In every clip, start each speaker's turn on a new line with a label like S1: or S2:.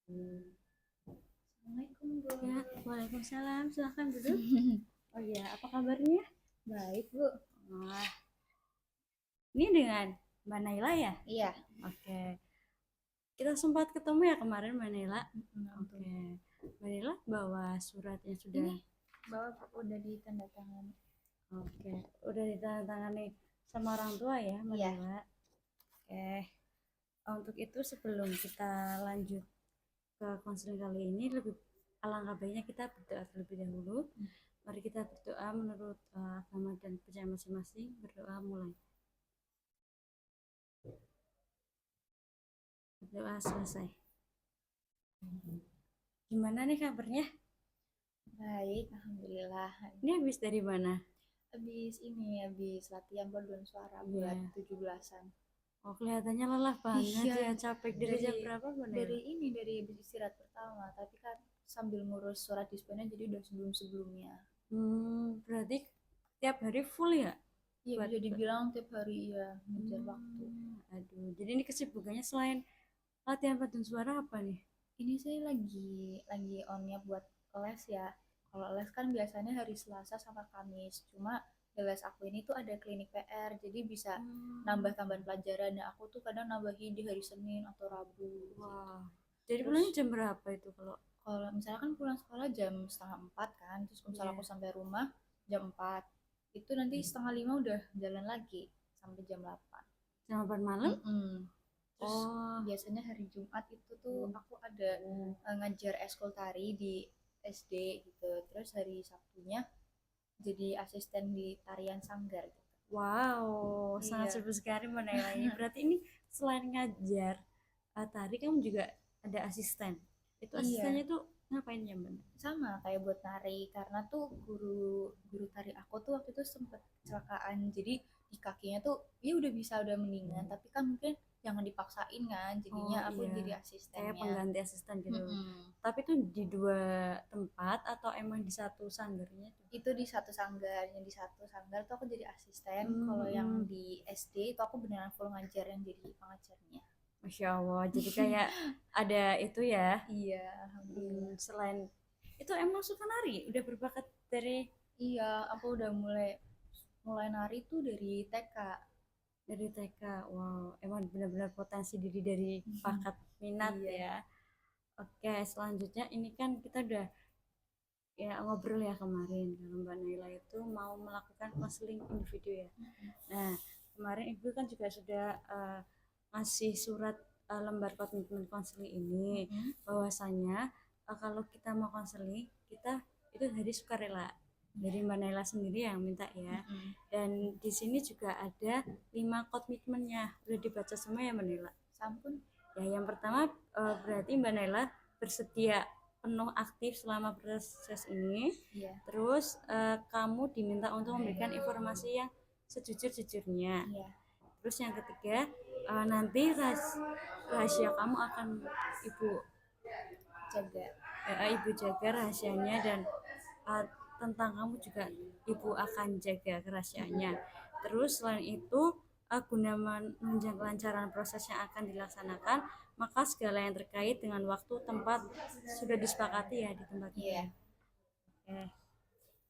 S1: Assalamualaikum, Bu.
S2: Ya, Waalaikumsalam. Silahkan duduk. Oh iya, apa kabarnya?
S1: Baik, Bu.
S2: Wah, ini dengan Mbak Naila ya?
S1: Iya.
S2: Oke. Kita sempat ketemu ya kemarin Mbak Naila.
S1: Betul.
S2: Oke. Mbak Naila bawa suratnya sudah.
S1: Ini bawa udah ditandatangani.
S2: Oke. Udah ditandatangani sama orang tua ya Mbak
S1: Iya.
S2: Naila. Oke. Untuk itu sebelum kita lanjut ke konseling kali ini, lebih alangkah baiknya kita berdoa terlebih dahulu. Mari kita berdoa menurut agama dan percaya masing-masing. Berdoa mulai. Berdoa selesai. Gimana nih kabarnya?
S1: Baik, alhamdulillah.
S2: Ini habis dari mana?
S1: Habis latihan paduan suara
S2: Iya.
S1: buat 17-an.
S2: Oh, kelihatannya lelah banget
S1: Iya.
S2: ya, capek dari jam berapa, Bun?
S1: Dari habis istirahat pertama, tapi kan sambil ngurus surat dispennya jadi udah sebelumnya.
S2: Berarti tiap hari full ya?
S1: Iya,
S2: Buat-
S1: bisa dibilang tiap hari ya ngejar waktu.
S2: Aduh, jadi ini kesibukannya selain latihan paduan suara apa nih?
S1: Ini saya lagi onnya buat les ya. Kalau les kan biasanya hari Selasa sama Kamis. Cuma di les aku ini tuh ada klinik PR, jadi bisa nambah tambahan pelajaran. Nah, aku tuh kadang nambahin di hari Senin atau Rabu.
S2: Wah, jadi
S1: Terus
S2: pulangnya jam berapa itu kalau?
S1: kalau misalnya kan pulang sekolah jam setengah 4 kan, terus kalau misalnya
S2: Iya.
S1: aku sampai rumah jam 4, itu nanti setengah 5 udah jalan lagi sampai jam 8.
S2: Jam 8 malam?
S1: Terus
S2: Oh,
S1: biasanya hari Jumat itu tuh aku ada ngajar eskul tari di SD gitu. Terus hari Sabtunya jadi asisten di tarian sanggar gitu.
S2: wow, sangat
S1: Iya.
S2: seru sekali Mbak Naila ini. Berarti ini selain ngajar tari, kamu juga ada asisten. Itu asistennya
S1: Iya,
S2: tuh ngapain ya Mbak?
S1: sama kayak buat tari karena tuh guru guru tari aku tuh waktu itu sempet kecelakaan. Jadi di kakinya tuh ya udah mendingan, tapi kan mungkin jangan dipaksain kan. Jadinya
S2: Oh
S1: aku
S2: iya,
S1: jadi
S2: kayak
S1: asistennya.
S2: pengganti asisten gitu.
S1: Mm-mm.
S2: Tapi tuh di dua tempat atau emang di satu sanggarnya tuh?
S1: Itu di satu sanggar, yang di satu sanggar tuh aku jadi asisten. Kalau yang
S2: Hmm,
S1: di SD itu aku beneran full ngajar, yang jadi pengajarnya.
S2: Masya Allah. Jadi kayak ada itu ya.
S1: Iya, alhamdulillah.
S2: Selain itu emang suka nari, udah berbakat dari
S1: Iya, aku udah mulai mulai nari tuh dari TK.
S2: TK. Wow, emang benar-benar potensi diri dari bakat minat
S1: Iya.
S2: ya. Oke, selanjutnya ini kan kita udah ya ngobrol ya kemarin kalau Mbak Naila itu mau melakukan konseling individu ya. Nah, kemarin Ibu kan juga sudah ngasih surat lembar komitmen konseling ini bahwasanya kalau kita mau konseling kita itu dari sukarela dari Mbak Naila sendiri yang minta ya. Dan di sini juga ada 5 komitmennya. Udah dibaca semua ya Mbak Naila?
S1: Sampun.
S2: Ya, yang pertama berarti Mbak Naila bersedia penuh aktif selama proses ini.
S1: Iya.
S2: Terus kamu diminta untuk memberikan informasi yang sejujur-jujurnya.
S1: Iya.
S2: Terus yang ketiga, nanti rahasia kamu akan ibu
S1: Jaga.
S2: ibu jaga rahasianya, dan tentang kamu juga ibu akan jaga kerahasiaannya. Terus selain itu, guna menunjang kelancaran proses yang akan dilaksanakan, maka segala yang terkait dengan waktu tempat sudah disepakati ya di tempat ini.
S1: Iya.
S2: Oke.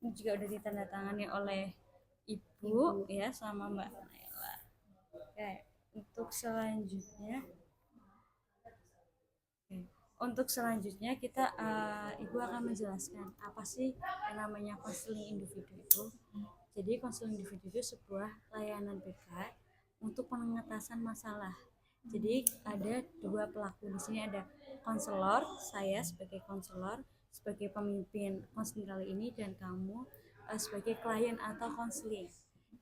S2: Ini juga udah ditandatangani oleh ibu ya sama Mbak Naila. Oke, untuk selanjutnya untuk selanjutnya kita ibu akan menjelaskan apa sih yang namanya konseling individu itu. Jadi konseling individu itu sebuah layanan BK untuk pengetasan masalah. Jadi ada dua pelaku di sini, ada konselor, saya sebagai konselor, sebagai pemimpin konseling kali ini, dan kamu sebagai klien atau konseling.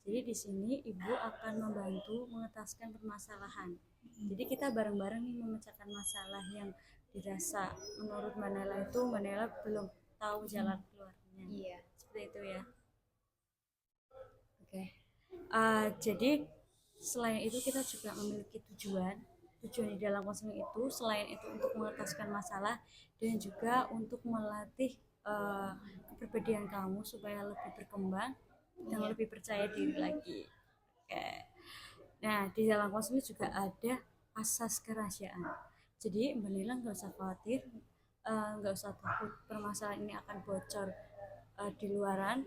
S2: Jadi di sini ibu akan membantu mengetaskan permasalahan. Jadi kita bareng-bareng nih memecahkan masalah yang dirasa menurut Mbak Nela itu Mbak Nela belum tahu jalan keluarnya.
S1: Iya.
S2: Seperti itu ya. Oke. Jadi selain itu kita juga memiliki tujuan di dalam konseling itu, selain itu untuk mengetaskan masalah dan juga untuk melatih kepribadian kamu supaya lebih berkembang dan lebih percaya diri lagi. Oke. Nah, di dalam konseling juga ada asas kerahasiaan. Jadi Mbak Nila nggak usah khawatir, nggak usah takut permasalahan ini akan bocor di luaran,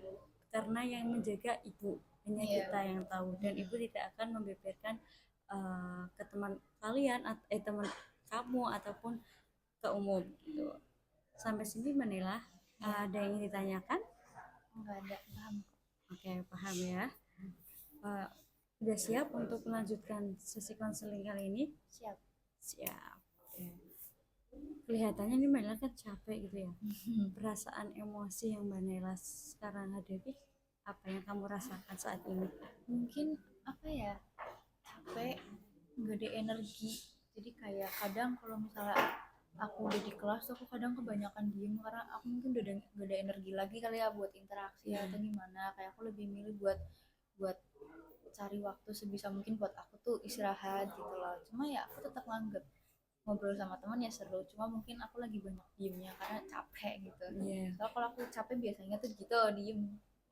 S2: karena yang menjaga ibu, hanya
S1: Iya.
S2: kita yang tahu, dan ibu tidak akan membeberkan ke teman kalian, teman kamu ataupun ke umum gitu. Sampai sini Mbak Nila, ada yang ingin ditanyakan?
S1: Nggak ada, paham.
S2: Oke, paham ya. Eh, udah siap untuk melanjutkan sesi konseling kali ini?
S1: Siap.
S2: Siap. Oke. Kelihatannya nih Mbak Nela kan capek gitu ya. Perasaan emosi yang Mbak Nela sekarang hadapi, apa yang kamu rasakan saat ini?
S1: Mungkin apa ya, capek, nggak ada energi, jadi kayak kadang kalau misalnya aku udah di kelas tuh aku kadang kebanyakan diem karena aku mungkin udah gak ada energi lagi kali ya buat interaksi atau gimana, kayak aku lebih milih buat buat cari waktu sebisa mungkin buat aku tuh istirahat gitu loh. Cuma ya aku tetap nganggep ngobrol sama teman ya seru, cuma mungkin aku lagi banyak diemnya karena capek gitu.
S2: Iya.
S1: Soalnya kalau aku capek biasanya tuh gitu diem.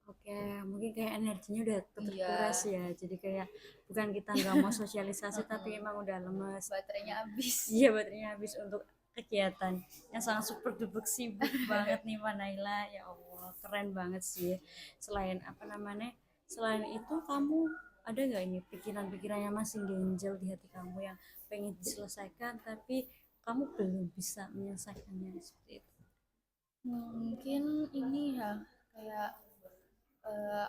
S2: Oke, mungkin kayak energinya udah
S1: Iya.
S2: terkuras ya. Jadi kayak bukan kita nggak mau sosialisasi, tapi emang udah lemes.
S1: Baterainya habis.
S2: Iya, baterainya habis untuk kegiatan yang sangat super duper sibuk banget nih Mbak Naila. Ya Allah, keren banget sih. Selain apa namanya? Selain itu kamu ada nggak ini pikiran-pikiran yang masih ganjel di hati kamu yang pengen diselesaikan tapi kamu belum bisa menyelesaikannya seperti itu?
S1: Mungkin ini ya, kayak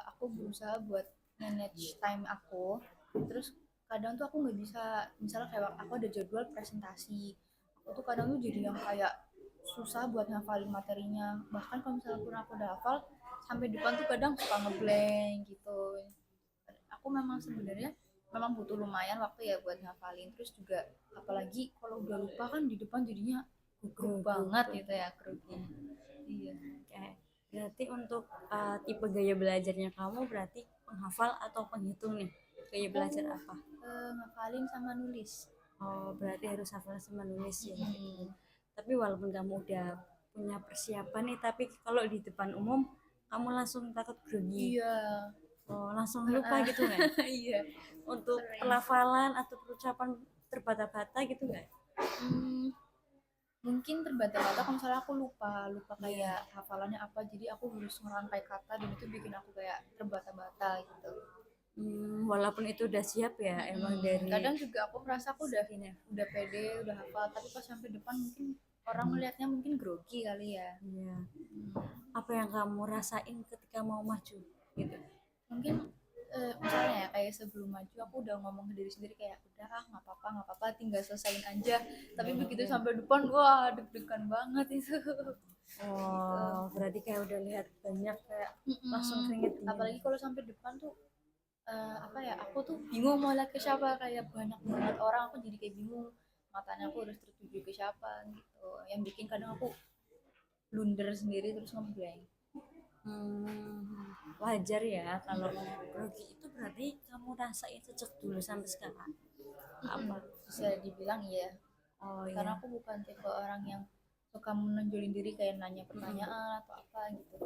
S1: aku berusaha buat manage time aku, terus kadang tuh aku nggak bisa, misalnya kayak aku ada jadwal presentasi, aku tuh kadang tuh jadi yang kayak susah buat ngafalin materinya, bahkan kalau misalnya pun aku udah hafal sampai depan tuh kadang suka ngeblank gitu. Aku memang sebenarnya memang butuh lumayan waktu ya buat ngafalin, terus juga apalagi kalau udah lupa kan di depan jadinya gugup banget gitu ya, grogi. Iya.
S2: Oke. Berarti untuk tipe gaya belajarnya kamu berarti penghafal atau penghitung nih? Gaya belajar
S1: Aku
S2: apa?
S1: ngafalin sama nulis.
S2: Oh, berarti harus hafal sama nulis ya.
S1: Hmm.
S2: Tapi walaupun kamu udah punya persiapan nih, tapi kalau di depan umum kamu langsung takut grogi.
S1: Iya.
S2: Oh, langsung lupa gitu kan?
S1: Iya.
S2: Untuk
S1: Sering.
S2: pelafalan atau perucapan terbata-bata gitu nggak?
S1: Hmm, mungkin terbata-bata kalau misalnya aku lupa lupa
S2: Iya.
S1: kayak hafalannya apa, jadi aku harus ngerangkai kata dan itu bikin aku kayak terbata-bata gitu.
S2: Walaupun itu udah siap ya, emang dari
S1: Kadang juga aku merasa aku udah
S2: ini.
S1: udah pede, udah hafal, tapi pas sampai depan mungkin orang melihatnya mungkin grogi kali ya.
S2: Iya.
S1: Hmm.
S2: Apa yang kamu rasain ketika mau maju gitu?
S1: Mungkin misalnya ya kayak sebelum maju aku udah ngomong ke diri sendiri kayak udah nggak apa-apa nggak apa-apa, tinggal selesain aja, tapi begitu sampai depan wah deg-degan banget itu. Gitu.
S2: Oh, berarti kayak udah lihat banyak kayak langsung keringet dingin.
S1: Apalagi kalau sampai depan tuh apa ya, aku tuh bingung mau lihat ke siapa, kayak banyak banget orang, aku jadi kayak bingung matanya aku harus tertuju ke siapa gitu, yang bikin kadang aku blunder sendiri terus ngeblank.
S2: Wajar ya kalau grogi itu, berarti kamu rasain sejak dulu sampai sekarang apa?
S1: Bisa dibilang iya,
S2: Oh
S1: karena
S2: iya.
S1: aku bukan tipe orang yang suka menonjolin diri kayak nanya pertanyaan atau apa gitu.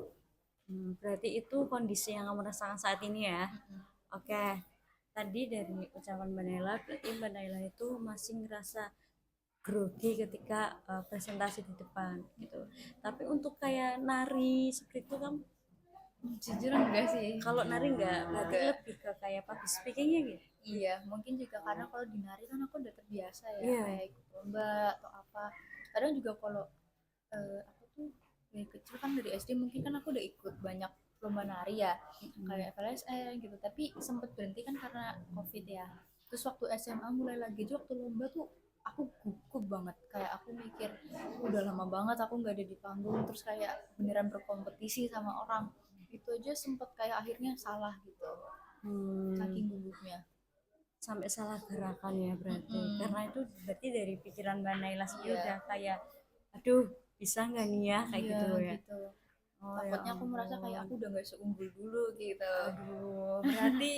S2: Berarti itu kondisi yang kamu rasakan saat ini ya. Oke, tadi dari ucapan Mbak Naila berarti Mbak Naila itu masih ngerasa grogi ketika presentasi di depan gitu. Tapi untuk kayak nari seperti itu kamu,
S1: Jujur enggak sih.
S2: kalau nari enggak, berarti
S1: Enggak.
S2: lebih ke kayak public speakingnya gitu.
S1: Iya, mungkin juga karena kalau di nari kan aku udah terbiasa ya,
S2: Iya.
S1: kayak ikut lomba atau apa. Kadang juga kalau aku tuh dari kecil kan, dari SD mungkin kan aku udah ikut banyak lomba nari ya, kayak FLSN gitu. Tapi sempet berhenti kan karena COVID ya. Terus waktu SMA mulai lagi aja, waktu lomba tuh aku gugup banget. Kayak aku mikir, udah lama banget aku nggak ada di panggung, terus kayak beneran berkompetisi sama orang. Itu aja sempet kayak akhirnya salah gitu, saking gugupnya.
S2: Sampai salah gerakan ya berarti, karena itu berarti dari pikiran Mbak Naila sendiri
S1: Iya.
S2: udah kayak aduh bisa nggak nih ya kayak
S1: Iya,
S2: gitu ya.
S1: gitu.
S2: Oh ya
S1: Takutnya aku merasa kayak
S2: ampun.
S1: aku udah nggak seunggul dulu gitu.
S2: Aduh, berarti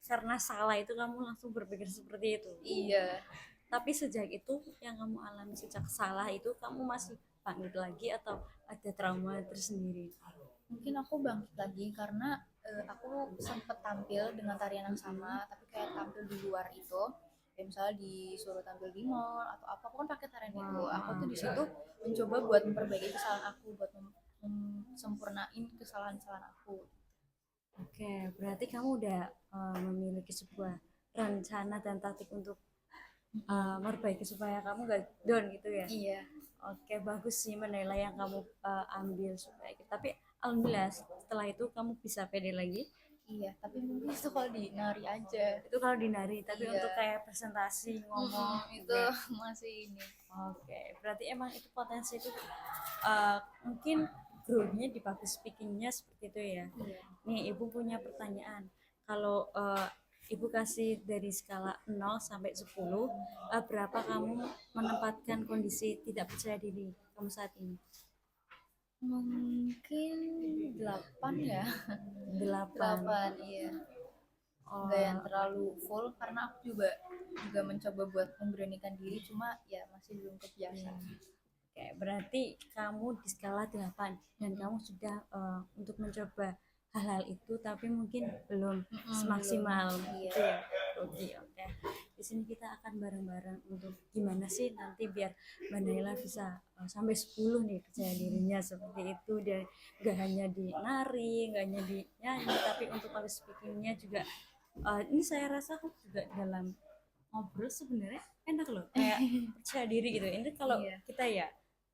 S2: karena salah itu kamu langsung berpikir seperti itu.
S1: Iya,
S2: Tapi sejak itu yang kamu alami sejak salah itu, kamu masih bangkit lagi atau ada trauma tersendiri?
S1: mungkin aku bangkit lagi karena aku sempet tampil dengan tarian yang sama, tapi kayak tampil di luar itu. Kayak misalnya disuruh tampil di mall atau apa, aku kan pakai tarian aku di situ mencoba buat memperbaiki kesalahan aku, buat sempurnain kesalahan-kesalahan aku.
S2: Oke, berarti kamu udah memiliki sebuah rencana dan taktik untuk memperbaiki supaya kamu gak down gitu ya.
S1: Iya.
S2: Oke, bagus sih menilai yang kamu ambil supaya gitu. Tapi alhamdulillah setelah itu kamu bisa pede lagi.
S1: Iya, tapi mungkin itu kalau di nari aja.
S2: Itu kalau di nari, tapi
S1: Iya.
S2: untuk kayak presentasi ngomong
S1: itu
S2: enggak.
S1: masih ini.
S2: Oke, berarti emang itu potensi itu mungkin growth-nya di public speaking-nya seperti itu ya.
S1: Iya.
S2: Nih, Ibu punya pertanyaan. Kalau Ibu kasih dari skala 0 sampai 10, berapa kamu menempatkan kondisi tidak percaya diri kamu saat ini?
S1: Mungkin 8 ya.
S2: 8.
S1: 8, iya.
S2: Oh,
S1: Enggak yang terlalu full karena aku juga mencoba buat memberanikan diri, cuma ya masih belum kebiasa.
S2: oke, berarti kamu di skala 8 dan kamu sudah untuk mencoba hal-hal itu tapi mungkin belum semaksimal gitu ya. Oke. Di sini kita akan bareng-bareng untuk gimana sih nanti biar Mbak Naila bisa sampai 10 nih percaya dirinya seperti itu, dan gak hanya di nari, gak hanya di nyanyi, tapi untuk public speakingnya juga. Ini saya rasa juga dalam ngobrol sebenarnya enak loh, kayak percaya diri gitu. Ini kalau
S1: Iya.
S2: kita ya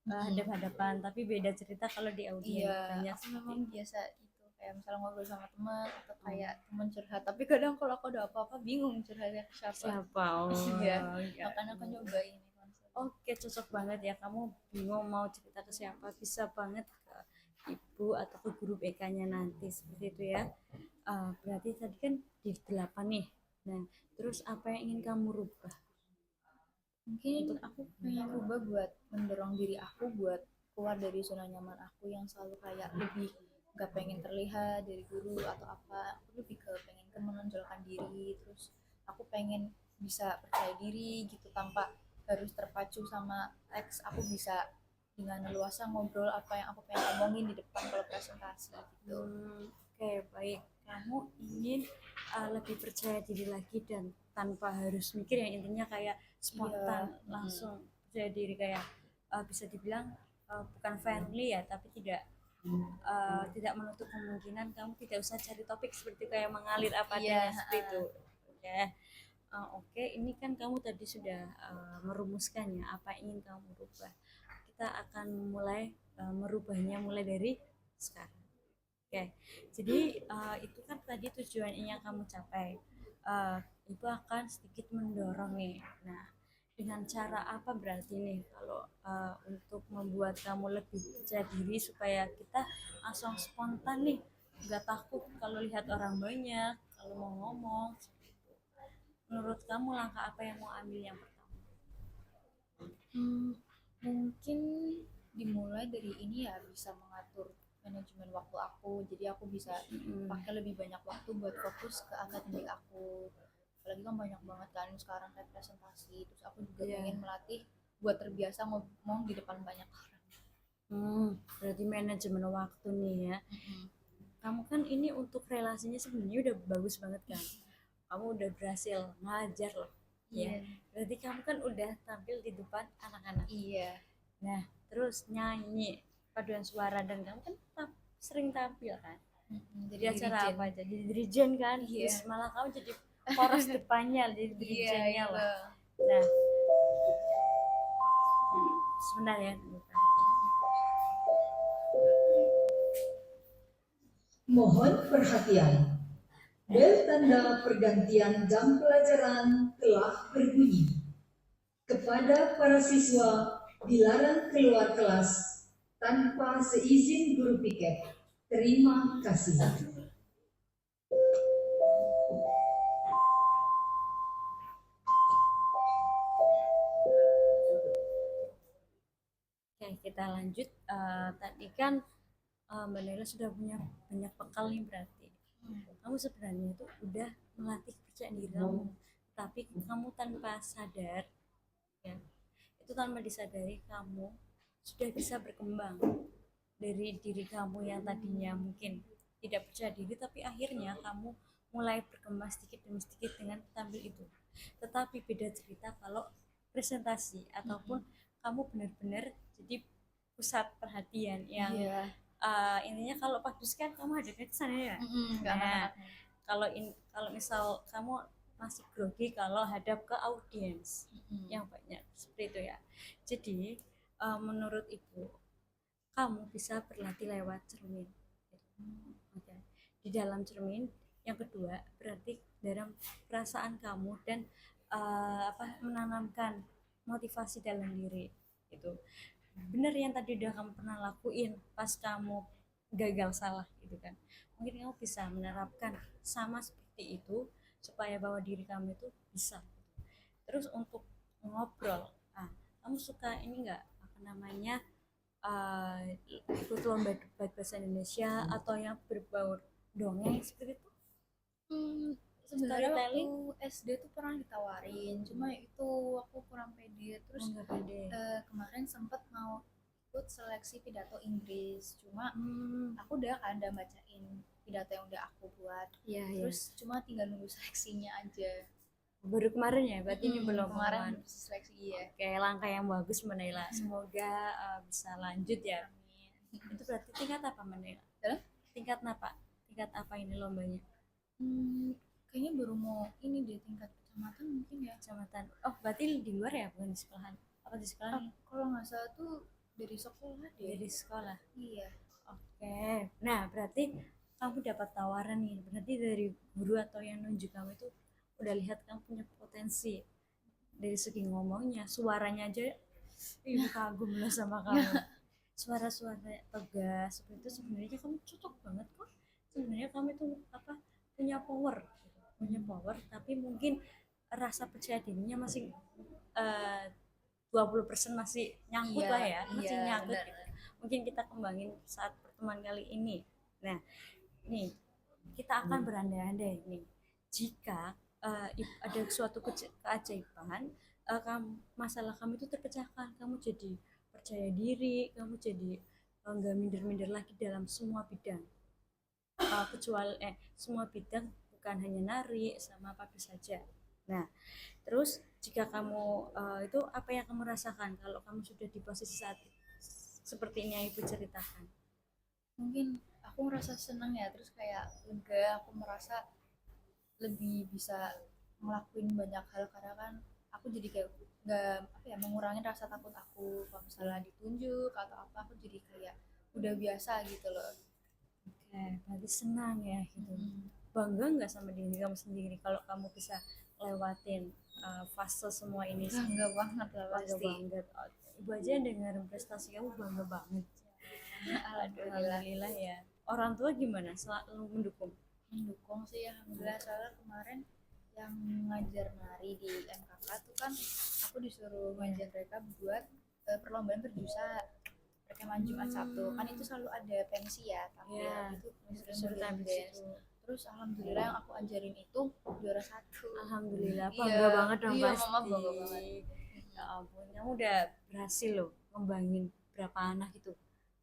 S2: hadap-hadapan, tapi beda cerita kalau di audio.
S1: Iya,
S2: Banyak
S1: aku memang biasa itu kayak misalnya ngobrol sama teman atau kayak teman curhat, tapi kadang kalau aku ada apa-apa bingung curhatnya ke siapa.
S2: siapa.
S1: Iya,
S2: Ya.
S1: makanya aku nyobain ini konsep.
S2: Oke, cocok banget ya, kamu bingung mau cerita ke siapa, bisa banget ke ibu atau ke guru BK-nya nanti seperti itu ya. Berarti tadi kan di 8 nih. Nah, terus apa yang ingin kamu rubah?
S1: Mungkin aku pengen rubah buat mendorong diri aku buat keluar dari zona nyaman aku yang selalu kayak lebih gak pengen terlihat dari guru atau apa. Aku lebih ke pengen menonjolkan diri, terus aku pengen bisa percaya diri gitu tanpa harus terpacu sama teks. Aku bisa dengan leluasa ngobrol apa yang aku pengen omongin di depan kalau presentasi gitu.
S2: Oke, baik. Kamu ingin lebih percaya diri lagi dan tanpa harus mikir, yang intinya kayak spontan, langsung percaya diri, kayak bisa dibilang bukan friendly ya, tapi tidak menutup kemungkinan kamu tidak usah cari topik, seperti kayak mengalir apa adanya seperti itu. Oke, ini kan kamu tadi sudah merumuskan ya apa yang ingin kamu rubah. Kita akan mulai merubahnya mulai dari sekarang. Oke, jadi itu kan tadi tujuan yang kamu capai. Itu akan sedikit mendorong nih. Nah, dengan cara apa berarti nih kalau untuk membuat kamu lebih percaya diri supaya kita langsung spontan nih, nggak takut kalau lihat orang banyak, kalau mau ngomong. Menurut kamu langkah apa yang mau ambil yang pertama?
S1: Mungkin dimulai dari ini ya, bisa mengatur manajemen waktu aku, jadi aku bisa pakai lebih banyak waktu buat fokus ke akademik aku. Apalagi kan banyak banget kan sekarang kayak presentasi, terus aku juga pengen melatih buat terbiasa ngomong di depan banyak orang.
S2: Berarti manajemen waktu nih ya. Kamu kan ini untuk relasinya sebenarnya udah bagus banget kan, kamu udah berhasil ngajar loh. Ya, berarti kamu kan udah tampil di depan anak-anak.
S1: Iya.
S2: Nah, terus nyanyi paduan suara, dan kamu kan sering tampil kan di acara apa aja, jadi dirijen kan. Terus malah kamu jadi poros depannya, jadi dirijennya lah. Nah, sebentar ya.
S3: Mohon perhatian. Bel tanda pergantian jam pelajaran telah berbunyi. Kepada para siswa dilarang keluar kelas tanpa seizin guru piket. Terima kasih.
S2: Oke, kita lanjut. Tadi kan Mbak Naila sudah punya banyak bekal nih, berarti kamu sebenarnya itu udah melatih kepercayaan diri kamu, tapi kamu tanpa sadar ya, itu tanpa disadari kamu sudah bisa berkembang dari diri kamu yang tadinya mungkin tidak percaya diri, tapi akhirnya kamu mulai berkembang sedikit demi sedikit dengan tampil itu. Tetapi beda cerita kalau presentasi ataupun kamu benar-benar jadi pusat perhatian yang
S1: Iya.
S2: intinya kalau bagus kan kamu hadapnya ke sana ya.
S1: Nggak
S2: Nah,
S1: ngata-ngatain.
S2: kalau misal kamu masih grogi kalau hadap ke audiens yang banyak seperti itu ya. Jadi menurut ibu kamu bisa berlatih lewat cermin. Oke. Di dalam cermin yang kedua berarti dalam perasaan kamu dan menanamkan motivasi dalam diri itu bener yang tadi udah kamu pernah lakuin pas kamu gagal salah gitu kan, mungkin kamu bisa menerapkan sama seperti itu supaya bahwa diri kamu itu bisa. Terus untuk ngobrol, kamu suka ini nggak apa namanya ikut lomba debat bahasa Indonesia atau yang berbau dongeng seperti itu?
S1: Sebenarnya waktu
S2: Storytelling?
S1: SD tuh pernah ditawarin, cuma itu aku kurang pede. Terus
S2: Nggak pede.
S1: kemarin sempet mau ikut seleksi pidato Inggris, cuma aku udah bacain pidato yang udah aku buat.
S2: Iya, iya.
S1: Terus cuma tinggal nunggu seleksinya aja.
S2: Baru kemarin ya, berarti ini belum
S1: Kemarin
S2: pengalaman.
S1: seleksi ya.
S2: Oke, langkah yang bagus Menela. Semoga bisa lanjut ya.
S1: Amin.
S2: Itu berarti tingkat apa Menela?
S1: Hah?
S2: Tingkat apa? Tingkat apa ini lombanya?
S1: Kayaknya baru mau ini deh tingkat kecamatan mungkin ya.
S2: Kecamatan. Oh, berarti di luar ya, bukan di sekolahan? Apa di sekolah nih?
S1: Kalau nggak salah tuh dari sekolah deh.
S2: Dari sekolah.
S1: Iya.
S2: Oke. Nah, berarti kamu dapat tawaran nih. Berarti dari guru atau yang nunjuk kamu itu udah lihat kamu punya potensi. Dari segi ngomongnya, suaranya aja ibu kagum loh sama kamu. Suara-suara tegas seperti itu sebenarnya kamu cocok banget kok. Sebenarnya kamu itu punya power, punya power, tapi mungkin rasa percaya dirinya masih 20% masih nyangkut lah ya, masih nyangkut gitu. Mungkin kita kembangin saat pertemuan kali ini. Nah, nih kita akan berandai-andai nih jika ada suatu keajaiban, masalah kamu itu terpecahkan, kamu jadi percaya diri, kamu jadi nggak minder-minder lagi dalam semua bidang, kecuali semua bidang, bukan hanya nari sama apa saja. Nah, terus jika kamu itu apa yang kamu rasakan kalau kamu sudah di posisi saat seperti ini yang ibu ceritakan?
S1: Mungkin aku merasa senang ya, terus kayak lega, aku merasa lebih bisa ngelakuin banyak hal karena kan aku jadi kayak nggak mengurangi rasa takut aku kalau misalnya ditunjuk atau apa, aku jadi kayak udah biasa gitu loh.
S2: Oke, berarti senang ya gitu. Bangga nggak sama diri kamu sendiri kalau kamu bisa lewatin fase semua ini?
S1: Bangga banget lah
S2: Bangga
S1: pasti.
S2: banget. Ibu aja dengar prestasi kamu bangga banget. Alhamdulillah ya. Orang tua gimana? Selalu mendukung?
S1: Mendukung sih alhamdulillah, soalnya kemarin yang ngajar nari di MKK tuh kan aku disuruh ngajar mereka buat perlombaan berjusa perkemahan Jumat Sabtu, kan itu selalu ada pensi ya tampil itu
S2: Suruh tampil
S1: dance.
S2: situ.
S1: Terus alhamdulillah yang aku ajarin itu juara 1.
S2: Alhamdulillah,
S1: Iya,
S2: bangga banget dong
S1: iya,
S2: pasti.
S1: mama bangga banget.
S2: Ya ampun, kamu udah berhasil loh ngembangin berapa anak itu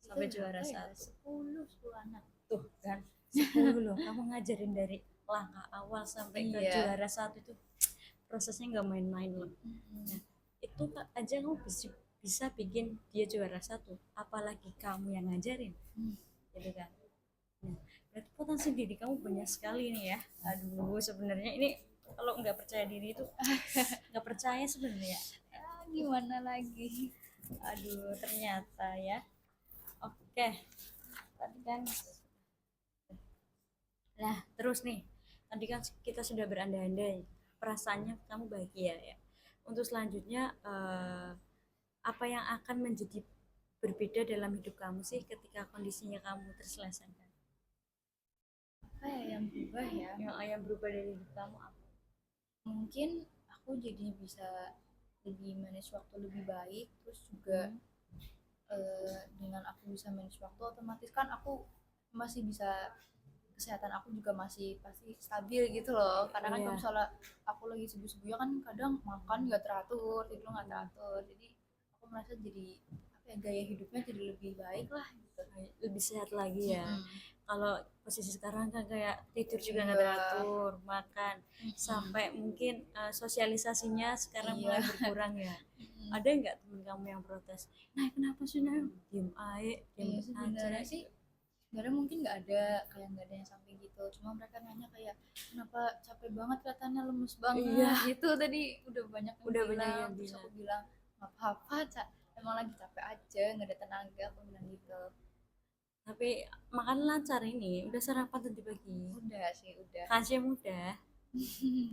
S2: sampai
S1: Itu
S2: juara
S1: berapa ya?
S2: 1.
S1: 10 anak.
S2: Tuh kan, 10 loh. Kamu ngajarin dari langkah awal sampai ke
S1: Iya.
S2: juara 1 itu prosesnya nggak main-main loh. Nah, itu aja kamu bisa bikin dia juara 1, apalagi kamu yang ngajarin, gitu kan. Nah, berarti potensi diri kamu banyak sekali nih ya. Aduh, sebenarnya ini kalau nggak percaya diri itu nggak percaya sebenarnya.
S1: Gimana lagi?
S2: Aduh, ternyata ya. Oke, tadi kan. Nah, terus nih, tadi kan kita sudah berandai-andai, perasaannya kamu bahagia ya. Untuk selanjutnya, apa yang akan menjadi berbeda dalam hidup kamu sih ketika kondisinya kamu terselesaikan?
S1: Apa ya yang berubah ya?
S2: Yang berubah dari hidup kamu apa?
S1: Mungkin aku jadi bisa lebih manage waktu lebih baik, terus juga dengan aku bisa manage waktu otomatis kan aku masih bisa, kesehatan aku juga masih pasti stabil gitu loh, karena kan kalau misalnya aku lagi sibuk-sibuknya kan kadang makan nggak teratur, tidur nggak teratur, jadi aku merasa jadi gaya hidupnya jadi lebih baik lah gitu,
S2: lebih sehat lagi ya. kalau posisi sekarang kan kayak tidur juga nggak
S1: Iya.
S2: teratur, makan sampai mungkin sosialisasinya sekarang mulai
S1: Iya.
S2: berkurang ya. Ada nggak temen kamu yang protes? Nah, kenapa sih Nah? Diem aja, diem
S1: Iya
S2: aja.
S1: sebenarnya sih sebenarnya mungkin nggak ada kayak nggak ada yang sampai gitu, cuma mereka nanya kayak kenapa capek banget kelihatannya lemes banget.
S2: Iya.
S1: Itu tadi udah banyak yang
S2: Udah
S1: bilang.
S2: banyak yang
S1: Terus
S2: bilang.
S1: aku bilang nggak apa-apa Cak, emang lagi capek aja nggak ada tenaga, aku bilang gitu.
S2: Tapi makan lancar ini, udah sarapan tadi pagi.
S1: Udah sih udah.
S2: Makan siang udah.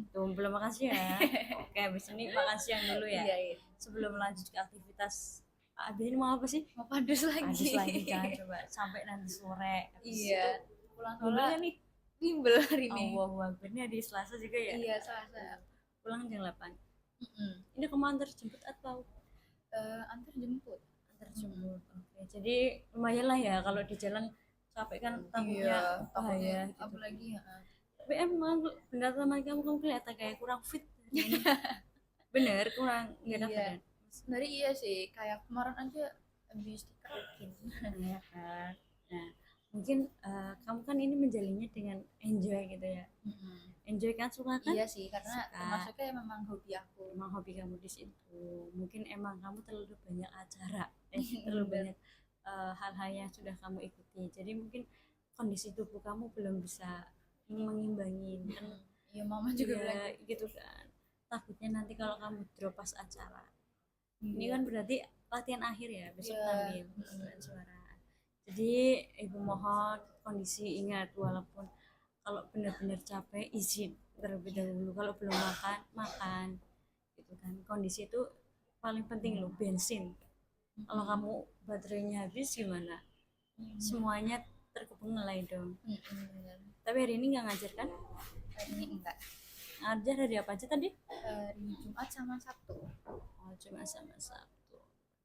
S2: Tuh, belum makan siang. Oke, habis ini makan siang dulu ya.
S1: Iya, iya.
S2: Sebelum lanjut ke aktivitas. Abis ini mau apa sih?
S1: Mau padus lagi.
S2: Padus lagi kan, coba sampai nanti sore. Habis
S1: Iya.
S2: itu
S1: Pulang
S2: bimbel
S1: sekolah
S2: kan nih?
S1: bimbel hari ini.
S2: Allahu Akbar, ini hari Selasa juga ya?
S1: Iya Selasa.
S2: Pulang jam 8.
S1: Mm-mm.
S2: Ini kamu antar jemput atau?
S1: Antar jemput.
S2: Antar jemput. Oke, jadi lumayan lah ya kalau di jalan capek kan takutnya
S1: Iya, takutnya
S2: bahaya gitu.
S1: apalagi ya.
S2: Tapi emang benar sama kamu kelihatan kayak kurang fit hari ini. Bener, kurang nggak ada
S1: Iya.
S2: badan.
S1: Sebenarnya iya sih, kayak kemarin aja habis dikerokin.
S2: Ya kan. Nah, mungkin kamu kan ini menjalinnya dengan enjoy gitu ya. Enjoy kan, suka kan?
S1: Iya sih, karena
S2: Suka.
S1: termasuknya memang hobi aku.
S2: Emang hobi kamu di situ. Mungkin emang kamu terlalu banyak acara, terlalu banyak hal-hal yang sudah kamu ikuti. Jadi mungkin kondisi tubuh kamu belum bisa mengimbangi kan.
S1: Iya, mama juga
S2: Iya,
S1: bilang
S2: gitu kan. Takutnya nanti kalau kamu drop pas acara. Ini
S1: Iya.
S2: kan berarti latihan akhir ya, besok
S1: Iya.
S2: tampil paduan suara. Jadi ibu mohon kondisi ingat, walaupun kalau benar-benar capek izin terlebih dahulu, kalau belum makan makan gitu kan. Kondisi itu paling penting loh, bensin. Kalau kamu baterainya habis gimana? Semuanya terkepung ngelai dong.
S1: Bener.
S2: Tapi hari ini nggak ngajar kan?
S1: Hari ini enggak.
S2: Ngajar hari apa aja tadi?
S1: Hari Jumat sama Sabtu.
S2: Oh, cuma sama Sabtu.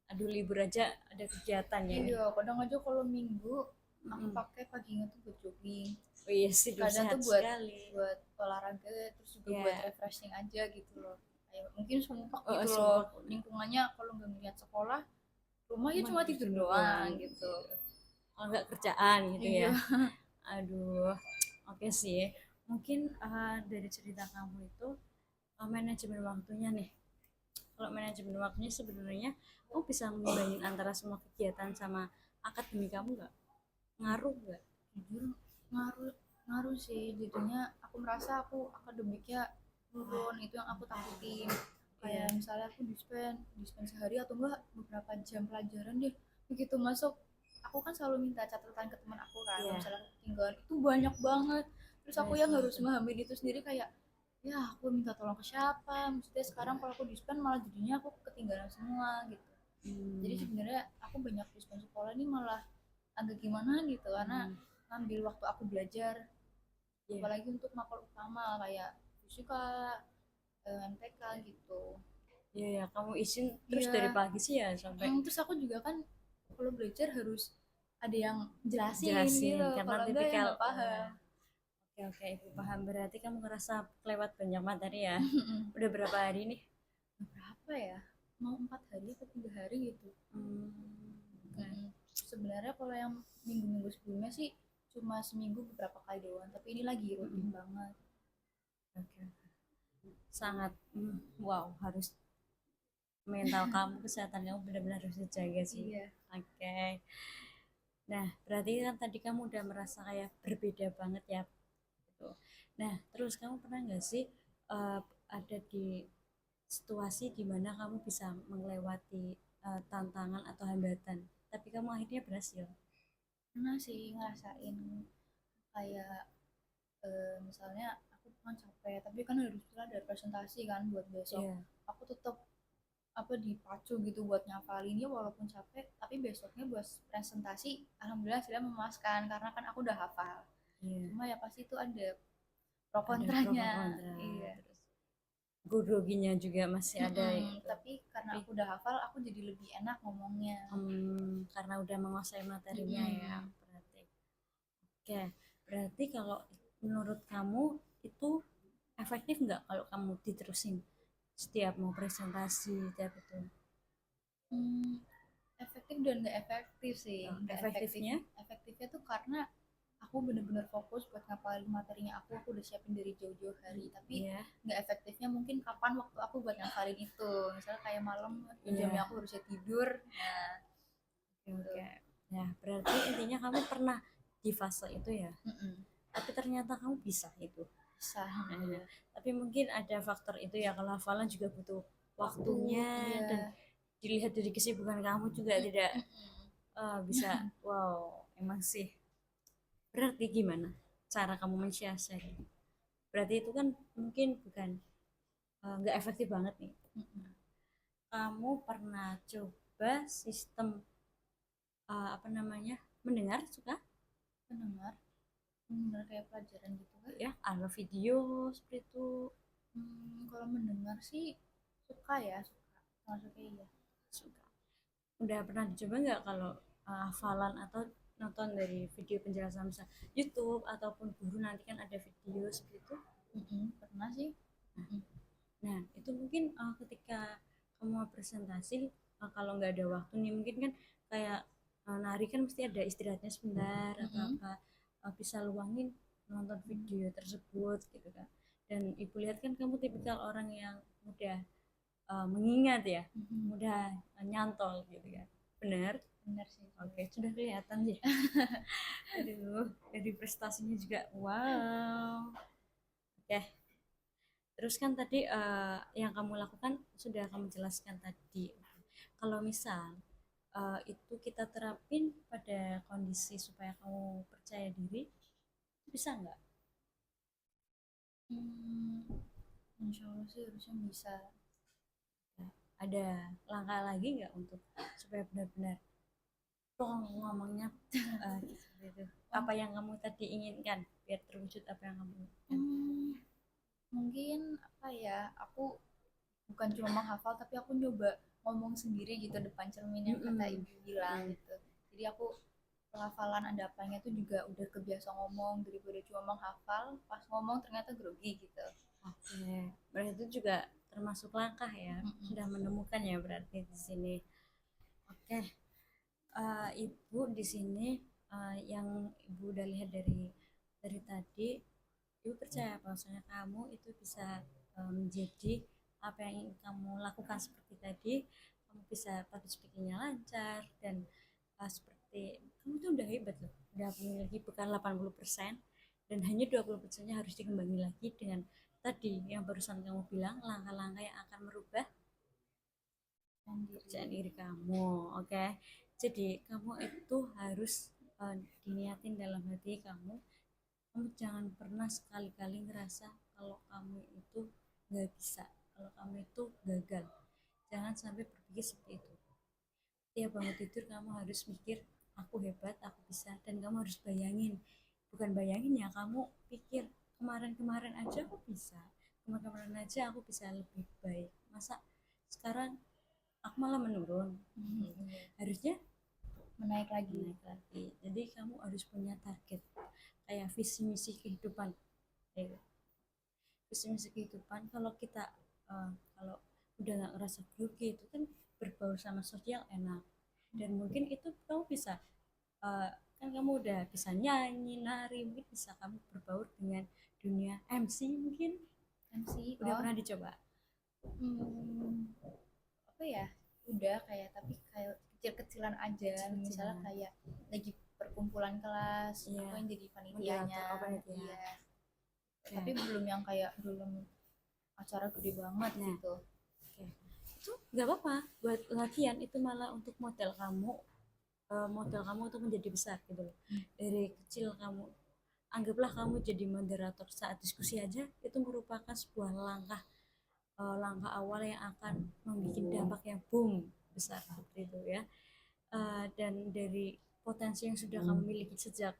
S2: Aduh, libur aja ada kegiatan ya.
S1: Iya, kadang aja kalau Minggu aku
S2: Mm-mm.
S1: pakai paginya tuh buat jogging.
S2: Oh iya sih,
S1: Kadang
S2: sehat
S1: tuh buat
S2: sekali.
S1: buat olahraga, terus juga
S2: Iya.
S1: buat refreshing aja gitu loh. Kayak mungkin sumpah
S2: Oh,
S1: gitu
S2: sumpah.
S1: loh. Lingkungannya kalau nggak ngeliat sekolah, rumah ya
S2: Cuma
S1: cuma tidur
S2: tidur
S1: doang
S2: doang.
S1: gitu.
S2: Kalau nggak kerjaan gitu
S1: Iya.
S2: ya. Aduh, oke sih. Mungkin dari cerita kamu itu manajemen waktunya nih. Kalau manajemen waktunya sebenarnya kamu bisa mengimbangin antara semua kegiatan sama akademik kamu nggak? Ngaruh nggak?
S1: Jujur ngaruh sih, jadinya aku merasa aku akademiknya turun, itu yang aku takutin. Kayak
S2: Iya.
S1: misalnya aku dispen sehari atau enggak beberapa jam pelajaran deh, begitu masuk aku kan selalu minta catatan ke teman aku kan.
S2: Iya.
S1: Misalnya aku ketinggalan itu banyak banget, terus aku yang
S2: Banyak
S1: harus memahami itu sendiri, kayak ya aku minta tolong ke siapa, maksudnya sekarang kalau aku dispen malah jadinya aku ketinggalan semua gitu. Jadi sebenarnya aku banyak dispen sekolah ini malah agak gimana gitu, karena ngambil waktu aku belajar.
S2: Iya.
S1: Apalagi untuk mapel utama kayak fisika, MTK gitu.
S2: Iya ya, kamu izin terus
S1: Iya.
S2: dari pagi sih ya sampai
S1: Terus aku juga kan kalau belajar harus ada yang jelasin,
S2: jelasin
S1: gitu,
S2: karena
S1: kalau enggak ya
S2: tipikal
S1: nggak paham.
S2: Oke oke, ibu paham. Berarti kamu ngerasa kelewat banyak materi ya. Udah berapa hari nih?
S1: Berapa ya, mau 4 hari atau 3 hari gitu. Sebenarnya kalau yang minggu-minggu sebelumnya sih cuma seminggu beberapa kali doang, tapi ini lagi rutin banget.
S2: Oke. Sangat wow, harus mental kamu, kesehatan kamu benar-benar harus dijaga sih.
S1: Iya.
S2: Oke. Nah, berarti kan tadi kamu udah merasa kayak berbeda banget ya. Gitu. Nah, terus kamu pernah nggak sih ada di situasi dimana kamu bisa melewati tantangan atau hambatan, tapi kamu akhirnya berhasil?
S1: Pernah sih ngerasain kayak misalnya aku kan capek, tapi kan harus ada presentasi kan buat besok.
S2: Iya.
S1: Aku tetap dipacu gitu buat ngapalinnya walaupun capek, tapi besoknya buat presentasi alhamdulillah hasilnya memuaskan karena kan aku udah hafal.
S2: Iya.
S1: Cuma ya pasti itu ada pro
S2: Ada pro
S1: kontranya.
S2: kontra.
S1: Iya.
S2: Terus groginya juga masih ada gitu.
S1: Tapi karena aku udah hafal, aku jadi lebih enak ngomongnya.
S2: Karena udah menguasai materinya ya berarti. Oke, berarti kalau menurut kamu itu efektif nggak kalau kamu diterusin setiap mau presentasi tiap itu?
S1: Efektif dan nggak efektif sih.
S2: Oh,
S1: Nggak
S2: efektifnya?
S1: efektifnya tuh karena aku aku bener-bener fokus buat ngapalin materinya. Aku udah siapin dari jauh-jauh hari, tapi
S2: Iya.
S1: nggak efektifnya mungkin kapan waktu aku buat ngapalin itu, misalnya kayak malam jamnya
S2: Iya.
S1: aku harusnya tidur. Nah gitu.
S2: Oke. Ya, berarti intinya kamu pernah di fase itu ya.
S1: Mm-mm.
S2: Tapi ternyata kamu bisa itu.
S1: Bisa.
S2: Nah, tapi mungkin ada faktor itu ya, kalau hafalan juga butuh
S1: Waktu,
S2: waktunya,
S1: iya.
S2: dan dilihat dari kesibukan kamu juga tidak bisa. Wow, emang sih. Berarti gimana cara kamu mensiasati? Berarti itu kan mungkin bukan nggak efektif banget nih.
S1: Mm-mm.
S2: Kamu pernah coba sistem apa namanya, mendengar suka
S1: Mendengar, mendengar kayak pelajaran gitu kan.
S2: ya, ada video seperti itu?
S1: Kalau mendengar sih suka ya, suka maksudnya iya.
S2: Suka. Udah pernah dicoba nggak kalau hafalan atau nonton dari video penjelasan, misal YouTube ataupun guru nanti kan ada video seperti itu?
S1: Pernah sih.
S2: Nah, itu mungkin ketika kamu mau presentasi, kalau nggak ada waktu nih, mungkin kan kayak nari kan mesti ada istirahatnya sebentar atau apa, bisa luangin nonton video tersebut gitu kan. Dan ibu lihat kan kamu tipikal orang yang mudah mengingat ya, mudah nyantol gitu kan. Benar?
S1: Benar sih.
S2: Oke, sudah kelihatan ya. Aduh, dari prestasinya juga wow. Oke, terus kan tadi yang kamu lakukan sudah kamu jelaskan tadi. Kalau misal itu kita terapin pada kondisi supaya kamu percaya diri, bisa nggak?
S1: Insya Allah sih harusnya bisa.
S2: Nah, ada langkah lagi nggak untuk supaya benar-benar tolong ngomongnya seperti itu? Apa yang kamu tadi inginkan biar terwujud apa yang kamu inginkan?
S1: Mungkin apa ya, aku bukan cuma menghafal tapi aku nyoba ngomong sendiri gitu depan cermin yang kata ibu bilang gitu. Jadi aku penghafalan ada apanya tuh juga udah kebiasa ngomong daripada cuma menghafal, pas ngomong ternyata grogi gitu.
S2: Oke, berarti itu juga termasuk langkah ya, sudah menemukan ya berarti di sini. Oke, ibu di sini yang ibu udah lihat dari tadi, ibu percaya bahwasanya kamu itu bisa menjadi apa yang ingin kamu lakukan. Seperti tadi kamu bisa public speakingnya lancar, dan seperti kamu tuh udah hebat loh, udah memiliki bekal 80%, dan hanya 20%-nya harus dikembangin lagi dengan tadi yang barusan kamu bilang, langkah-langkah yang akan merubah kerjaan diri kamu. Oke, jadi kamu itu harus diniatin dalam hati kamu. Kamu jangan pernah sekali-kali ngerasa kalau kamu itu nggak bisa, kalau kamu itu gagal. Jangan sampai berpikir seperti itu. Tiap bangun tidur kamu harus mikir, aku hebat, aku bisa. Dan kamu harus bayangin, bukan bayangin ya, kamu pikir, kemarin-kemarin aja aku bisa, kemarin-kemarin aja aku bisa lebih baik, masa sekarang aku malah menurun. Harusnya
S1: Menaik lagi.
S2: Jadi kamu harus punya target, kayak visi misi kehidupan. Visi misi kehidupan, kalau kita kalau udah nggak ngerasa grogi, itu kan berbaur sama sosial enak. Dan mungkin itu kamu bisa kan kamu udah bisa nyanyi, nari, mungkin bisa kamu berbaur dengan dunia MC mungkin.
S1: MC
S2: Udah pernah dicoba?
S1: Apa ya, udah kayak, tapi kayak kecil-kecilan aja. Misalnya kayak lagi perkumpulan kelas, aku yang jadi panitianya. Iya. Tapi belum yang kayak belum acara gede banget gitu.
S2: Itu nggak apa-apa, buat latihan itu malah untuk model kamu untuk menjadi besar gitu loh. Dari kecil kamu, anggaplah kamu jadi moderator saat diskusi aja, itu merupakan sebuah langkah awal yang akan membuat dampak yang boom besar seperti itu ya. Dan dari potensi yang sudah kamu miliki sejak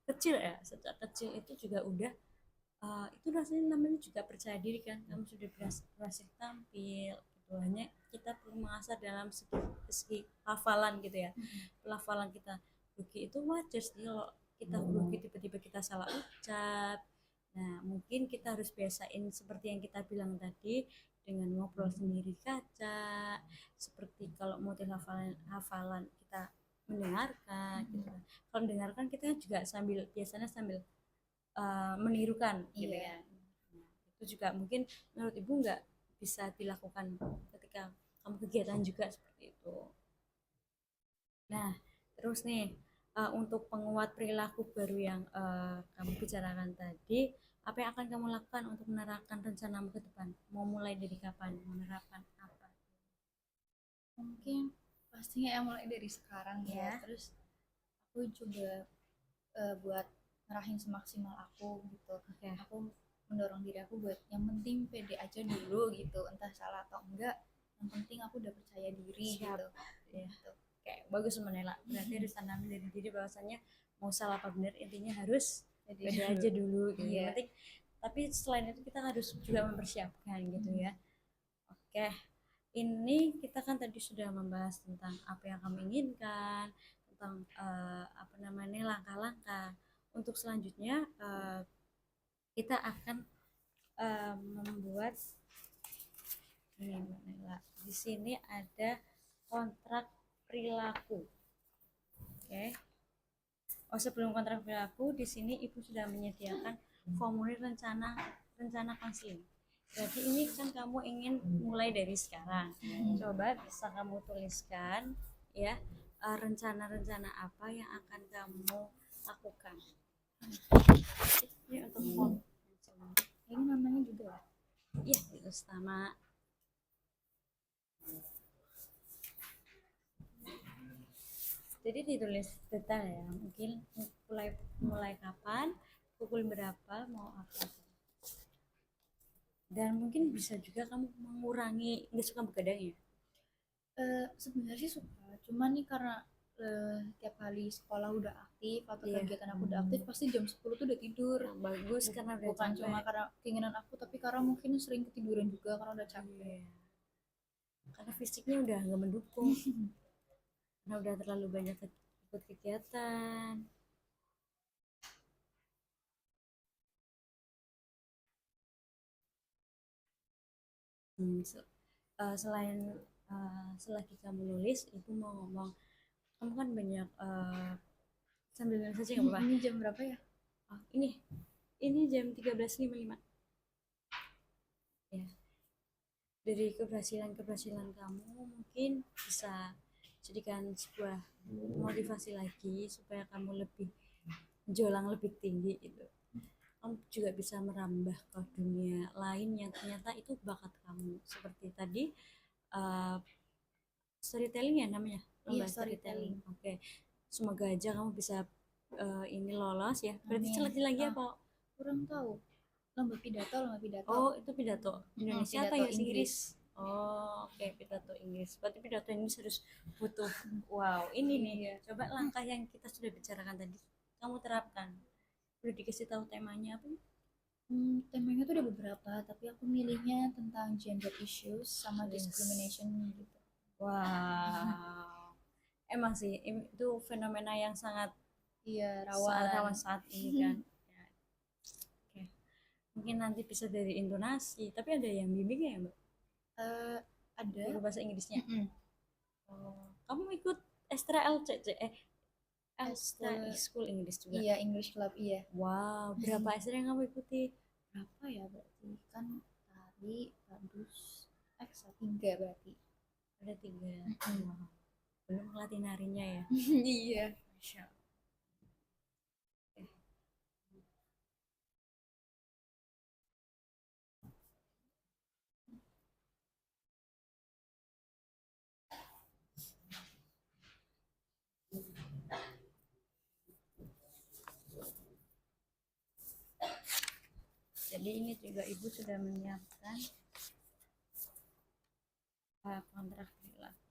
S2: kecil ya, sejak kecil itu juga udah itu rasanya namanya juga percaya diri kan, kamu sudah berhasil tampil gitu. Hanya kita perlu mengasah dalam segi hafalan gitu ya. Pelafalan kita grogi itu wajar sih, kalau kita grogi tiba-tiba kita salah ucap. Nah, mungkin kita harus biasain seperti yang kita bilang tadi, dengan ngobrol sendiri kaca. Seperti kalau model hafalan kita mendengarkan gitu kan. Kalau mendengarkan kita juga biasanya sambil menirukan gitu
S1: Iya.
S2: kan. Nah, itu juga mungkin menurut ibu nggak bisa dilakukan ketika kamu kegiatan juga seperti itu. Nah, terus nih untuk penguat perilaku baru yang kamu bicarakan tadi, apa yang akan kamu lakukan untuk menerapkan rencanamu ke depan? Mau mulai dari kapan menerapkan apa?
S1: Mungkin pastinya yang mulai dari sekarang ya.
S2: Ya,
S1: Terus aku juga buat ngerahin semaksimal aku gitu.
S2: oke.
S1: Aku mendorong diri aku buat yang penting pede aja dulu gitu, entah salah atau enggak, yang penting aku udah percaya diri
S2: Siap.
S1: gitu.
S2: Ya.
S1: Gitu.
S2: Oke, bagus Manela. Berarti harus tanam dari diri bahwasanya mau salah apa benar intinya harus
S1: Pede
S2: pede
S1: dulu.
S2: aja dulu gitu. Yang
S1: Iya.
S2: penting tapi selain itu kita harus juga mempersiapkan gitu ya. Oke, ini kita kan tadi sudah membahas tentang apa yang kamu inginkan, tentang apa namanya langkah-langkah. Untuk selanjutnya kita akan membuat ini Manila. Di sini ada kontrak perilaku. Oke. Oh, sebelum kontrak perilaku, di sini Ibu sudah menyediakan formulir rencana konseling. Jadi ini kan kamu ingin mulai dari sekarang. Coba bisa kamu tuliskan ya rencana-rencana apa yang akan kamu lakukan. Ini untuk form.
S1: Ini namanya juga ya?
S2: Iya, itu sama. Jadi ditulis detail ya, mungkin mulai mulai kapan, pukul berapa, mau apa. Dan mungkin bisa juga kamu mengurangi nggak suka begadang ya.
S1: Sebenarnya sih suka, cuman nih karena tiap kali sekolah udah aktif atau
S2: Iya.
S1: kegiatan aku udah aktif, pasti jam 10 tuh udah tidur.
S2: Bagus karena udah
S1: Bukan
S2: capek.
S1: cuma karena keinginan aku, tapi karena mungkin sering ketiduran juga karena udah capek.
S2: Iya. Karena fisiknya udah nggak mendukung. Karena udah terlalu banyak ikut kegiatan. Selain selagi kamu nulis, ibu mau ngomong, kamu kan banyak sambil nulis aja nggak apa-apa.
S1: Ini jam berapa ya?
S2: Oh, ini jam 13.55 ya. Dari keberhasilan kamu mungkin bisa jadikan sebuah motivasi lagi supaya kamu lebih menjulang lebih tinggi gitu. Kamu juga bisa merambah ke dunia lain yang ternyata itu bakat kamu, seperti tadi uh, storytelling ya namanya.
S1: Iya,
S2: Storytelling.
S1: storytelling.
S2: Oke, semoga aja kamu bisa ini lolos ya. Berarti
S1: Amin.
S2: lagi apa?
S1: Kurang tahu. Lomba pidato.
S2: Oh, itu pidato Indonesia
S1: Pidato
S2: atau ya
S1: Inggris.
S2: Oh, oke, pidato Inggris. Berarti pidato Inggris harus butuh. Wow, ini nih.
S1: Iya.
S2: Coba langkah yang kita sudah bicarakan tadi, kamu terapkan. Udah dikasih tahu temanya apa?
S1: Temanya tuh ada beberapa, tapi aku milihnya tentang gender issues sama
S2: Yes.
S1: discrimination gitu.
S2: Wow. Emang sih itu fenomena yang sangat
S1: Iya, rawan.
S2: saat ini kan. Ya. Oke. Mungkin nanti bisa dari intonasi, tapi ada yang bimbingnya ya, Mbak?
S1: Ada.
S2: Guru bahasa Inggrisnya.
S1: Mm-mm.
S2: Oh, kamu ikut Extra LCC Extra School English juga?
S1: Iya, English Club, iya.
S2: Wow, berapa SR yang kamu ikuti?
S1: Berapa ya berarti? Kan tadi tadus X 3 berarti.
S2: Ada 3. Wow. Belum ngelatih narinya ya?
S1: Iya.
S2: Masya Allah. Jadi ini juga ibu sudah menyiapkan kontrak perilaku.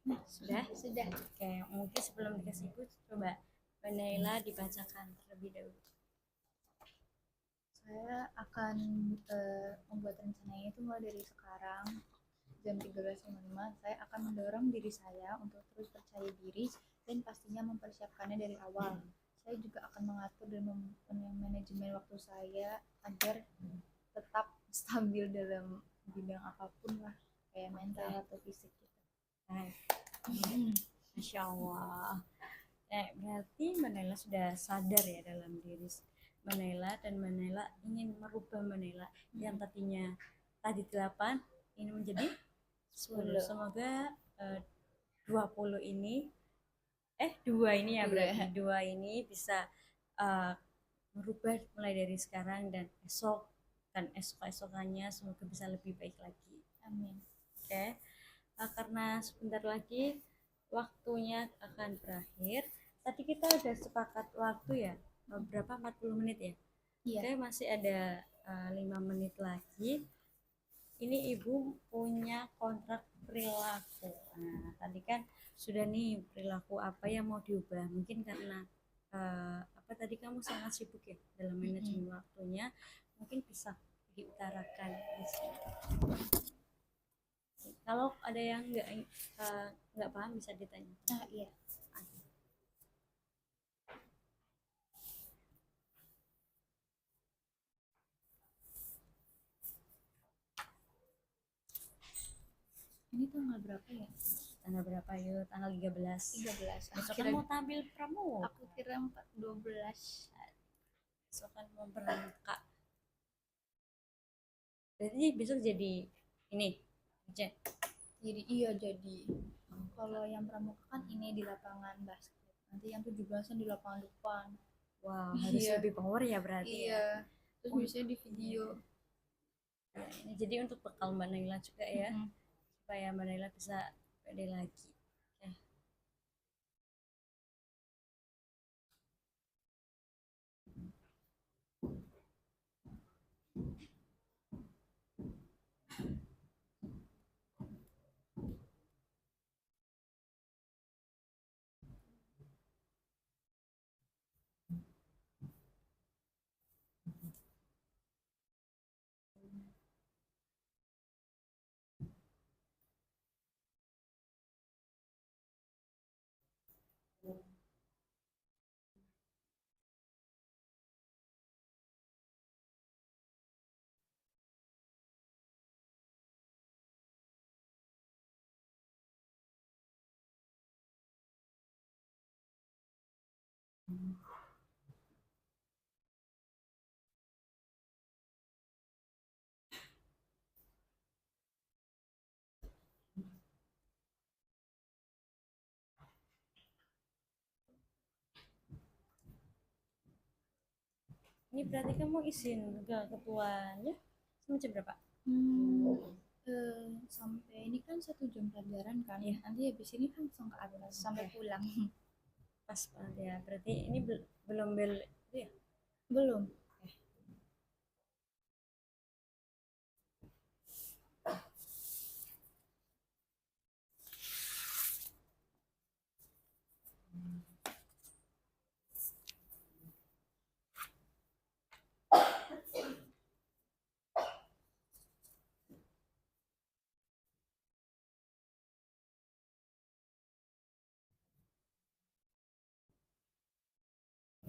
S2: Nah, sudah?
S1: Sudah.
S2: Oke, mungkin sebelum dikasih ibu, coba Naila dibacakan terlebih dahulu.
S1: Saya akan membuat rencananya itu mulai dari sekarang. jam 13.05 saya akan mendorong diri saya untuk terus percaya diri dan pastinya mempersiapkannya dari awal. Saya juga akan mengatur dan manajemen waktu saya agar tetap stabil dalam bidang apapun lah, kayak mental atau fisik gitu.
S2: Baik. Masya Allah. Berarti Manela sudah sadar ya dalam diri Manela, dan Manela ingin merubah Manela yang tadinya tadi 8 ini menjadi 10. Semoga 20 ini 2 ini ya, berarti 2 ini bisa merubah mulai dari sekarang dan esok dan esok-esokannya semoga bisa lebih baik lagi.
S1: Amin.
S2: Oke. Karena sebentar lagi waktunya akan berakhir. Tadi kita udah sepakat waktu ya, berapa, 40 menit ya?
S1: Iya.
S2: Oke, masih ada 5 menit lagi. Ini Ibu punya kontrak perilaku. Nah, tadi kan sudah nih perilaku apa yang mau diubah. Mungkin karena apa tadi kamu sangat sibuk ya dalam manajemen waktunya, mungkin bisa diutarakan di sini. Kalau ada yang nggak paham bisa ditanya.
S1: Iya. Ini tanggal berapa ya?
S2: Tanggal berapa yuk? Tanggal 13.
S1: 13.
S2: Besok kan mau tampil pramuka.
S1: Aku kira 12.
S2: Besok kan mau berangkat. Berarti besok jadi ini Jen.
S1: Jadi iya jadi. Kalau yang pramuka kan ini di lapangan basket. Nanti yang 17-an di lapangan depan.
S2: Wow, harus lebih power ya berarti.
S1: Iya. Terus biasanya di video.
S2: Ya, ini jadi untuk bekal Mbak Naila juga ya. Supaya Mbak Naila bisa pede lagi. Oke. Ini berarti kamu izin ke ketuanya jam berapa?
S1: Sampai ini kan 1 jam pelajaran kan.
S2: Iya.
S1: Nanti habis ini kan langsung ke atas sampai pulang.
S2: Pas banget ya. Berarti ini belum bel itu ya?
S1: Belum.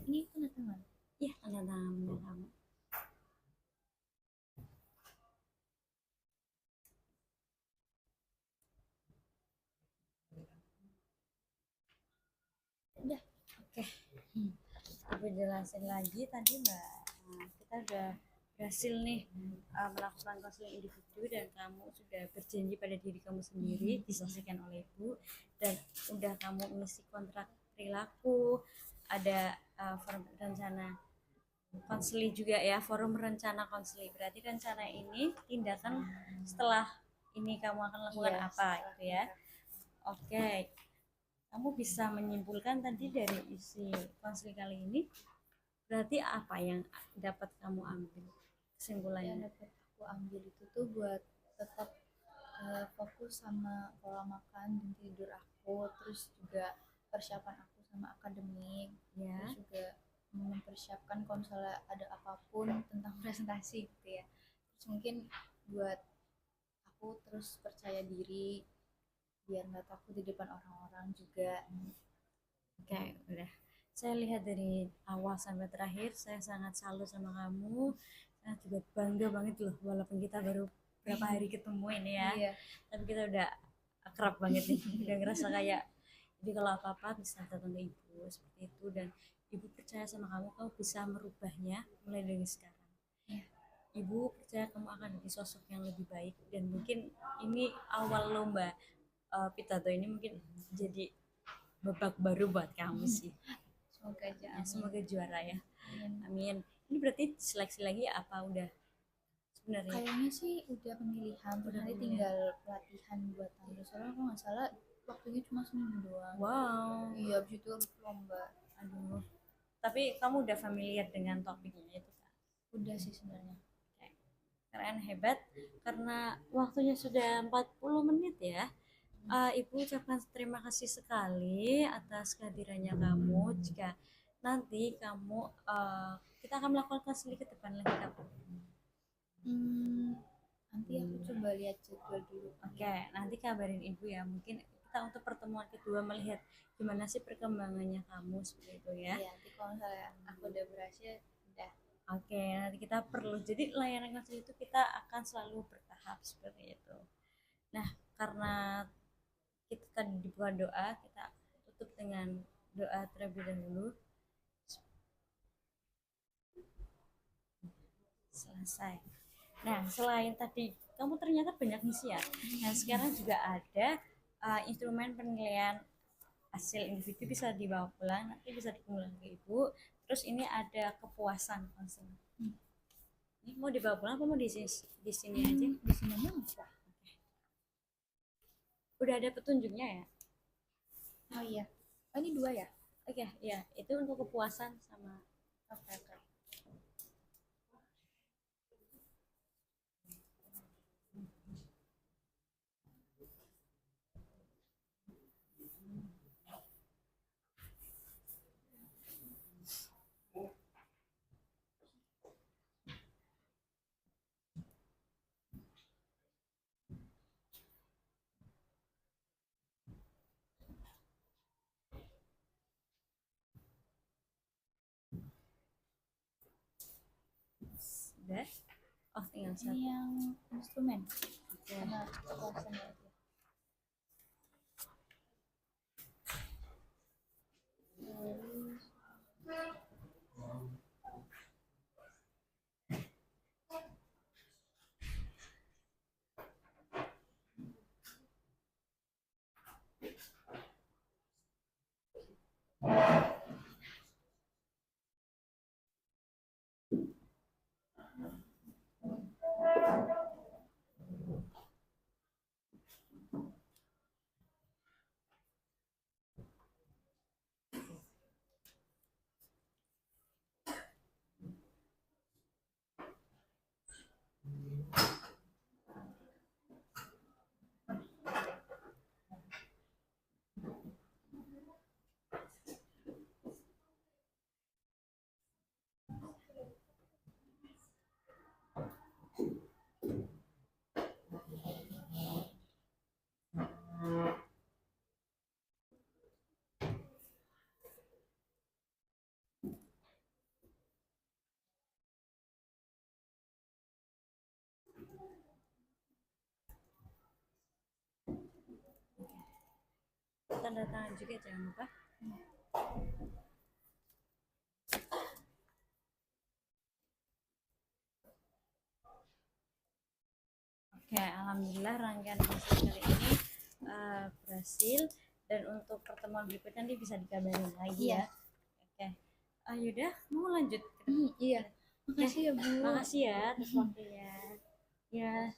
S1: Ini tanda tangan.
S2: Iya, tanda tangan kamu.
S1: Udah.
S2: Oke. Aku jelasin lagi tadi Mbak. Kita udah berhasil nih melakukan konseling individu dan kamu sudah berjanji pada diri kamu sendiri diselesaikan oleh Ibu, dan udah kamu mengisi kontrak perilaku, ada forum rencana konseling juga ya, forum rencana konseling. Berarti rencana ini tindakan setelah ini kamu akan lakukan apa gitu ya. Oke. Kamu bisa menyimpulkan tadi dari isi konseling kali ini, berarti apa yang dapat kamu ambil kesimpulannya?
S1: Yang dapat aku ambil itu tuh buat tetap fokus sama pola makan dan tidur aku, terus juga persiapan aku sama akademik,
S2: Ya.
S1: terus juga mempersiapkan kalau misalnya ada apapun tentang presentasi gitu ya. Terus mungkin buat aku aku, terus percaya diri biar nggak takut di depan orang-orang juga.
S2: Oke, udah. Saya lihat dari awal sampai terakhir, saya sangat salut sama kamu. Saya juga bangga banget loh, walaupun kita baru berapa hari ketemu ini ya.
S1: Iya.
S2: Tapi kita udah akrab banget nih. Udah ngerasa kayak, jadi kalau apa-apa bisa datang ke ibu seperti itu. Dan ibu percaya sama kamu, kamu bisa merubahnya mulai dari sekarang.
S1: Iya.
S2: Ibu percaya kamu akan jadi sosok yang lebih baik. Dan mungkin ini awal lomba Pitato ini mungkin jadi babak baru buat kamu sih.
S1: Semoga aja.
S2: Ya, semoga juara ya.
S1: Amin.
S2: Amin. Ini berarti seleksi lagi apa udah sebenarnya?
S1: Kayaknya sih udah pemilihan, terus
S2: Udah
S1: nanti
S2: pemilihan.
S1: tinggal pelatihan buat tampil. Soalnya kalau nggak salah waktunya cuma seminggu doang.
S2: Wow.
S1: Iya, abis itu lomba.
S2: Aduh. Tapi kamu udah familiar dengan topiknya itu kan?
S1: Udah sih sebenarnya.
S2: Keren, hebat. Karena waktunya sudah 40 menit ya. Ibu ucapkan terima kasih sekali atas kehadirannya kamu. Jika nanti kamu kita akan melakukan sedikit depan lagi kamu.
S1: Nanti aku coba lihat jadwal dulu.
S2: Oke, nanti kabarin ibu ya. Mungkin kita untuk pertemuan kedua melihat gimana sih perkembangannya kamu seperti itu ya.
S1: Iya, nanti kalau misalnya aku udah berhasil, udah.
S2: Oke, nanti kita perlu. Jadi layanan konseling itu kita akan selalu bertahap seperti itu. Nah, karena kita tadi dibuat doa, kita tutup dengan doa terlebih dahulu. Selesai. Nah, selain tadi kamu ternyata banyak ngisi ya. Nah, sekarang juga ada instrumen penilaian hasil individu bisa dibawa pulang, nanti bisa dikumpulkan ke ibu. Terus ini ada kepuasan konseling. Ini mau dibawa pulang apa mau di sini aja?
S1: Di sini aja.
S2: Udah ada petunjuknya ya?
S1: Oh iya. Oh, ini 2 ya?
S2: Oke, ya. Itu untuk kepuasan sama
S1: Oke.
S2: udah. Oh, tinggal
S1: Ini
S2: satu.
S1: yang instrumen.
S2: Oke.
S1: Sama kepuasannya aja.
S2: Tanda tangan juga jangan lupa. Oke, alhamdulillah rangkaian konseling kali ini berhasil, dan untuk pertemuan berikutnya nanti bisa dikabarin lagi ya. Oke, yaudah mau lanjut.
S1: Iya. Makasih ya, Bu.
S2: Makasih ya atas waktunya. Ya.